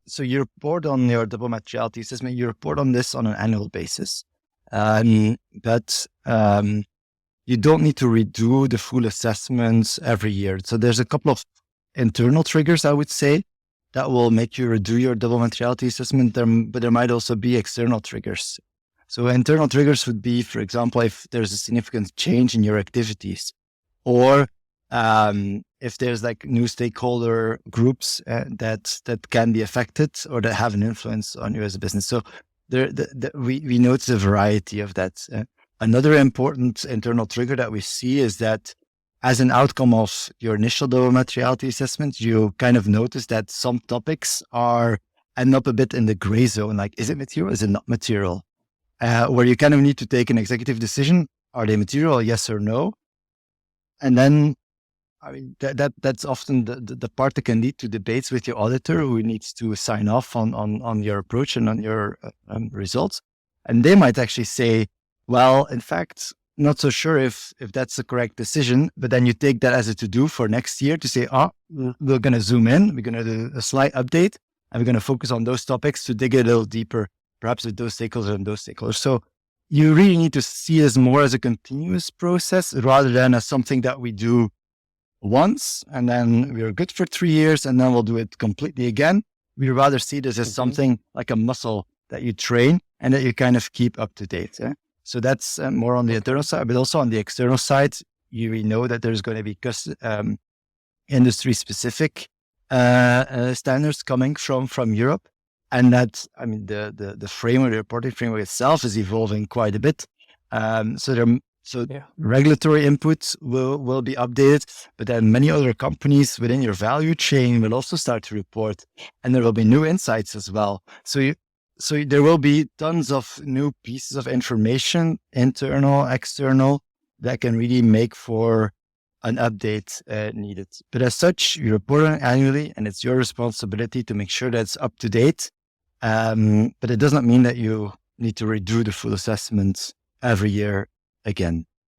So you report on your double materiality assessment, you report on this on an annual basis. But you don't need to redo the full assessments every year. So there's a couple of internal triggers, I would say, that will make you redo your double materiality assessment. But there might also be external triggers. So internal triggers would be, for example, if there's a significant change in your activities, or if there's like new stakeholder groups that can be affected or that have an influence on you as a business. So we notice a variety of that. Another important internal trigger that we see is that as an outcome of your initial double materiality assessment, you kind of notice that some topics end up a bit in the gray zone. Like, is it material? Is it not material? Where you kind of need to take an executive decision. Are they material? Yes or no? And then, I mean, that's often the part that can lead to debates with your auditor, who needs to sign off on your approach and on your results. And they might actually say, well, in fact, not so sure if that's the correct decision, but then you take that as a to-do for next year to say, we're going to zoom in, we're going to do a slight update, and we're going to focus on those topics to dig a little deeper, perhaps with those stakeholders and those stakeholders. So you really need to see this more as a continuous process rather than as something that we do once and then we're good for 3 years and then we'll do it completely again. We rather see this as something like a muscle that you train and that you kind of keep up to date. So that's more on the internal side, but also on the external side, you know that there's going to be industry specific standards coming from Europe. And that, I mean, the framework, the reporting framework itself is evolving quite a bit. So regulatory inputs will be updated, but then many other companies within your value chain will also start to report, and there will be new insights as well. So there will be tons of new pieces of information, internal, external, that can really make for an update needed. But as such, you report on it annually, and it's your responsibility to make sure that it's up to date. But it does not mean that you need to redo the full assessment every year again.